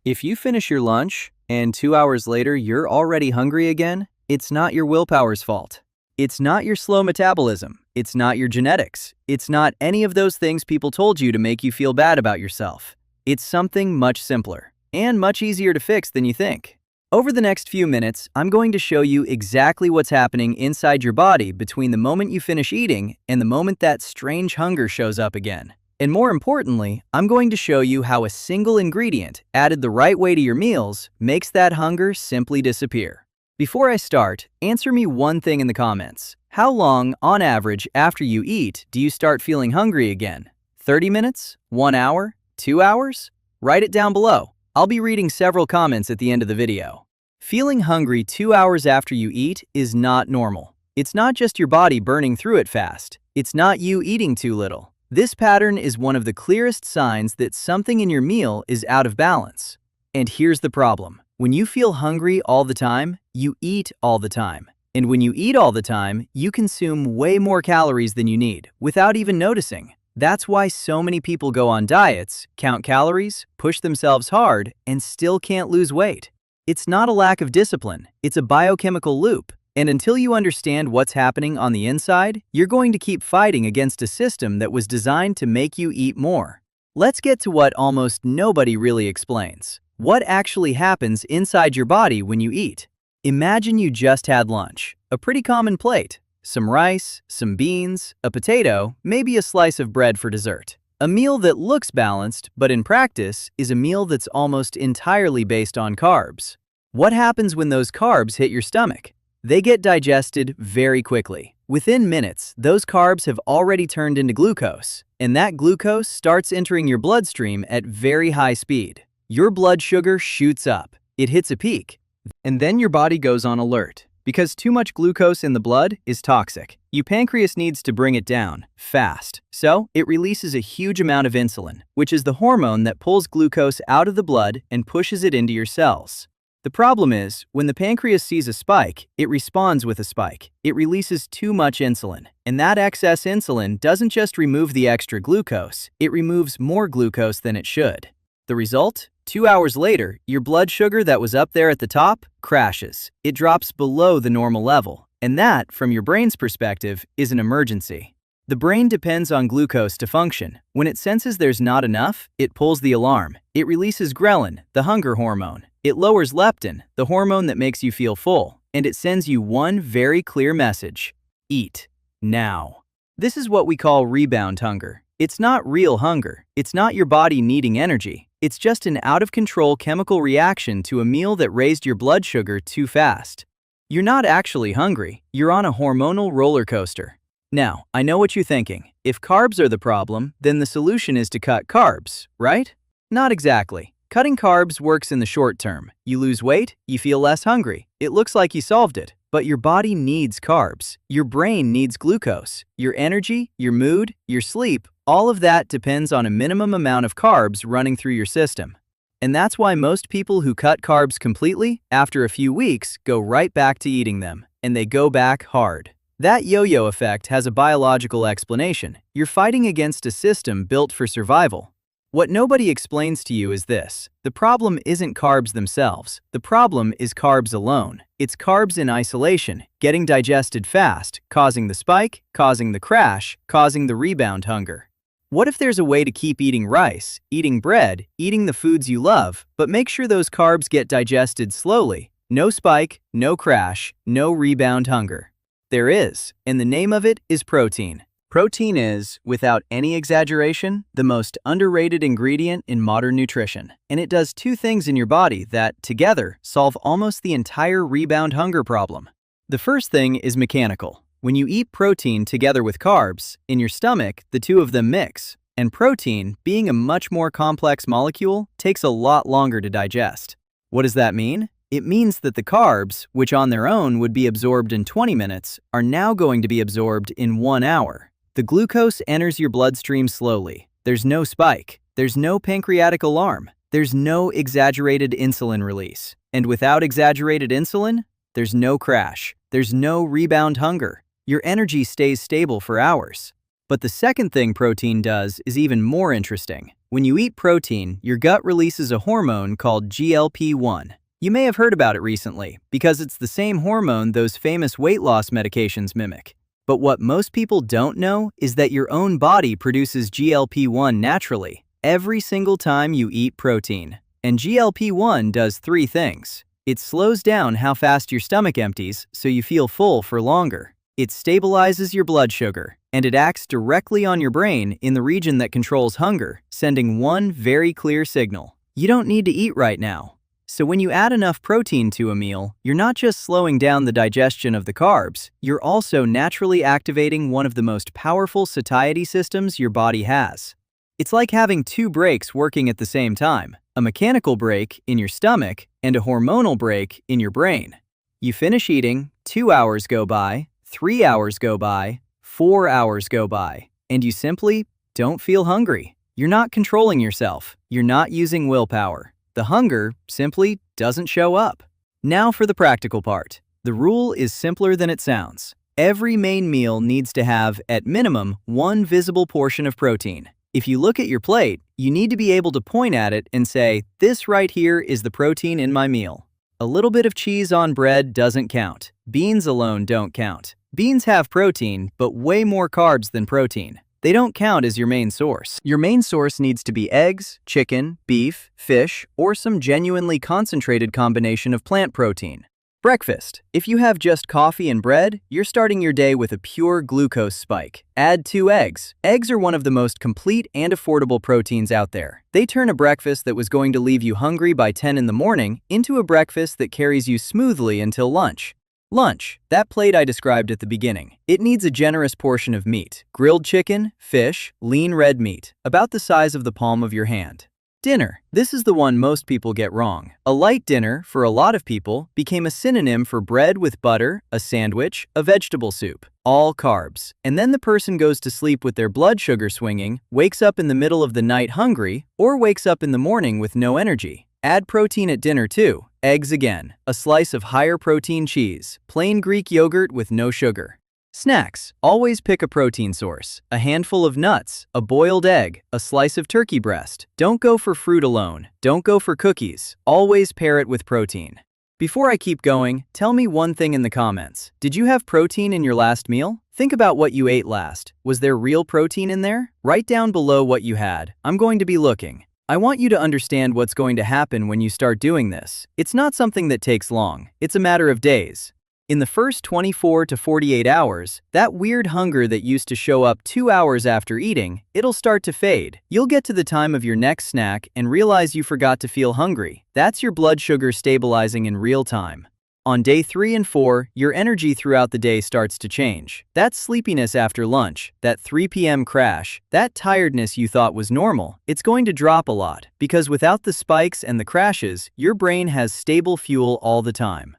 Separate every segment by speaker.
Speaker 1: If you finish your lunch and 2 hours later you're already hungry again, it's not your willpower's fault. It's not your slow metabolism. It's not your genetics. It's not any of those things people told you to make you feel bad about yourself. It's something much simpler and much easier to fix than you think. Over the next few minutes, I'm going to show you exactly what's happening inside your body between the moment you finish eating and the moment that strange hunger shows up again. And more importantly, I'm going to show you how a single ingredient added the right way to your meals makes that hunger simply disappear. Before I start, answer me one thing in the comments. How long, on average, after you eat do you start feeling hungry again? 30 minutes? 1 hour? 2 hours? Write it down below. I'll be reading several comments at the end of the video. Feeling hungry 2 hours after you eat is not normal. It's not just your body burning through it fast. It's not you eating too little. This pattern is one of the clearest signs that something in your meal is out of balance. And here's the problem. When you feel hungry all the time, you eat all the time. And when you eat all the time, you consume way more calories than you need without even noticing. That's why so many people go on diets, count calories, push themselves hard, and still can't lose weight. It's not a lack of discipline, it's a biochemical loop. And until you understand what's happening on the inside, you're going to keep fighting against a system that was designed to make you eat more. Let's get to what almost nobody really explains. What actually happens inside your body when you eat? Imagine you just had lunch, a pretty common plate. Some rice, some beans, a potato, maybe a slice of bread for dessert. A meal that looks balanced, but in practice is a meal that's almost entirely based on carbs. What happens when those carbs hit your stomach? They get digested very quickly. Within minutes, those carbs have already turned into glucose, and that glucose starts entering your bloodstream at very high speed. Your blood sugar shoots up. It hits a peak, and then your body goes on alert. Because too much glucose in the blood is toxic. Your pancreas needs to bring it down fast. So it releases a huge amount of insulin, which is the hormone that pulls glucose out of the blood and pushes it into your cells. The problem is, when the pancreas sees a spike, it responds with a spike. It releases too much insulin. And that excess insulin doesn't just remove the extra glucose, it removes more glucose than it should. The result? 2 hours later, your blood sugar that was up there at the top crashes. It drops below the normal level. And that, from your brain's perspective, is an emergency. The brain depends on glucose to function. When it senses there's not enough, it pulls the alarm. It releases ghrelin, the hunger hormone. It lowers leptin, the hormone that makes you feel full. And it sends you one very clear message: eat now. This is what we call rebound hunger. It's not real hunger. It's not your body needing energy. It's just an out-of-control chemical reaction to a meal that raised your blood sugar too fast. You're not actually hungry. You're on a hormonal roller coaster. Now, I know what you're thinking. If carbs are the problem, then the solution is to cut carbs, right? Not exactly. Cutting carbs works in the short term. You lose weight, you feel less hungry. It looks like you solved it. But your body needs carbs. Your brain needs glucose. Your energy, your mood, your sleep, all of that depends on a minimum amount of carbs running through your system. And that's why most people who cut carbs completely, after a few weeks, go right back to eating them. And they go back hard. That yo-yo effect has a biological explanation. You're fighting against a system built for survival. What nobody explains to you is this: the problem isn't carbs themselves. The problem is carbs alone. It's carbs in isolation, getting digested fast, causing the spike, causing the crash, causing the rebound hunger. What if there's a way to keep eating rice, eating bread, eating the foods you love, but make sure those carbs get digested slowly? No spike, no crash, no rebound hunger. There is, and the name of it is protein. Protein is, without any exaggeration, the most underrated ingredient in modern nutrition. And it does two things in your body that, together, solve almost the entire rebound hunger problem. The first thing is mechanical. When you eat protein together with carbs, in your stomach, the two of them mix. And protein, being a much more complex molecule, takes a lot longer to digest. What does that mean? It means that the carbs, which on their own would be absorbed in 20 minutes, are now going to be absorbed in 1 hour. The glucose enters your bloodstream slowly. There's no spike. There's no pancreatic alarm. There's no exaggerated insulin release. And without exaggerated insulin, there's no crash. There's no rebound hunger. Your energy stays stable for hours. But the second thing protein does is even more interesting. When you eat protein, your gut releases a hormone called GLP-1. You may have heard about it recently, because it's the same hormone those famous weight loss medications mimic. But what most people don't know is that your own body produces GLP-1 naturally every single time you eat protein. And GLP-1 does three things. It slows down how fast your stomach empties so you feel full for longer. It stabilizes your blood sugar, and it acts directly on your brain in the region that controls hunger, sending one very clear signal. You don't need to eat right now. So when you add enough protein to a meal, you're not just slowing down the digestion of the carbs, you're also naturally activating one of the most powerful satiety systems your body has. It's like having two brakes working at the same time, a mechanical brake in your stomach and a hormonal brake in your brain. You finish eating, 2 hours go by, 3 hours go by, 4 hours go by, and you simply don't feel hungry. You're not controlling yourself. You're not using willpower. The hunger simply doesn't show up. Now for the practical part. The rule is simpler than it sounds. Every main meal needs to have, at minimum, one visible portion of protein. If you look at your plate, you need to be able to point at it and say, "This right here is the protein in my meal." A little bit of cheese on bread doesn't count. Beans alone don't count. Beans have protein, but way more carbs than protein. They don't count as your main source. Your main source needs to be eggs, chicken, beef, fish, or some genuinely concentrated combination of plant protein. Breakfast. If you have just coffee and bread, you're starting your day with a pure glucose spike. Add 2 eggs. Eggs are one of the most complete and affordable proteins out there. They turn a breakfast that was going to leave you hungry by 10 in the morning into a breakfast that carries you smoothly until lunch. Lunch, that plate I described at the beginning. It needs a generous portion of meat. Grilled chicken, fish, lean red meat, about the size of the palm of your hand. Dinner. This is the one most people get wrong. A light dinner, for a lot of people, became a synonym for bread with butter, a sandwich, a vegetable soup. All carbs. And then the person goes to sleep with their blood sugar swinging, wakes up in the middle of the night hungry, or wakes up in the morning with no energy. Add protein at dinner too. Eggs again. A slice of higher protein cheese. Plain Greek yogurt with no sugar. Snacks. Always pick a protein source. A handful of nuts, a boiled egg, a slice of turkey breast. Don't go for fruit alone. Don't go for cookies. Always pair it with protein. Before I keep going, tell me one thing in the comments. Did you have protein in your last meal? Think about what you ate last. Was there real protein in there? Write down below what you had. I'm going to be looking. I want you to understand what's going to happen when you start doing this. It's not something that takes long. It's a matter of days. In the first 24 to 48 hours, that weird hunger that used to show up 2 hours after eating, it'll start to fade. You'll get to the time of your next snack and realize you forgot to feel hungry. That's your blood sugar stabilizing in real time. On day 3 and 4, your energy throughout the day starts to change. That sleepiness after lunch, that 3 p.m. crash, that tiredness you thought was normal, it's going to drop a lot, because without the spikes and the crashes, your brain has stable fuel all the time.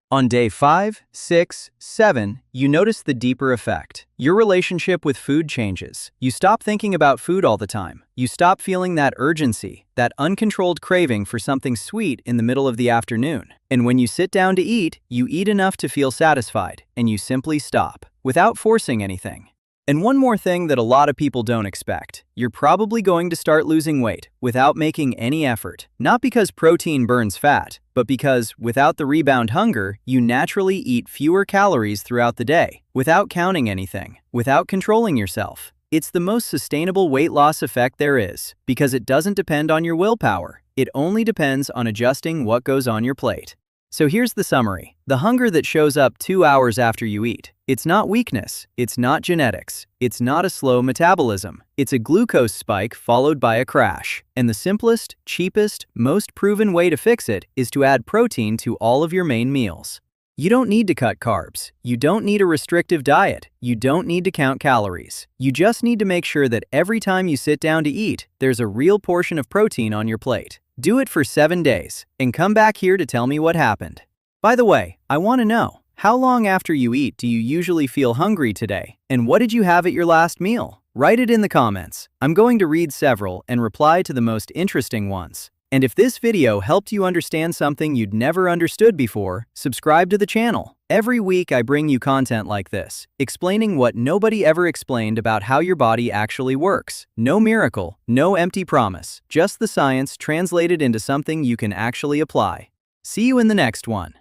Speaker 1: On day 5, 6, 7, you notice the deeper effect. Your relationship with food changes. You stop thinking about food all the time. You stop feeling that urgency, that uncontrolled craving for something sweet in the middle of the afternoon. And when you sit down to eat, you eat enough to feel satisfied, and you simply stop, without forcing anything. And one more thing that a lot of people don't expect. You're probably going to start losing weight without making any effort. Not because protein burns fat, but because, without the rebound hunger, you naturally eat fewer calories throughout the day, without counting anything, without controlling yourself. It's the most sustainable weight loss effect there is, because it doesn't depend on your willpower. It only depends on adjusting what goes on your plate. So here's the summary. The hunger that shows up 2 hours after you eat. It's not weakness. It's not genetics. It's not a slow metabolism. It's a glucose spike followed by a crash. And the simplest, cheapest, most proven way to fix it is to add protein to all of your main meals. You don't need to cut carbs. You don't need a restrictive diet. You don't need to count calories. You just need to make sure that every time you sit down to eat, there's a real portion of protein on your plate. Do it for 7 days, and come back here to tell me what happened. By the way, I want to know, how long after you eat do you usually feel hungry today? And what did you have at your last meal? Write it in the comments. I'm going to read several and reply to the most interesting ones. And if this video helped you understand something you'd never understood before, subscribe to the channel. Every week I bring you content like this, explaining what nobody ever explained about how your body actually works. No miracle, no empty promise, just the science translated into something you can actually apply. See you in the next one.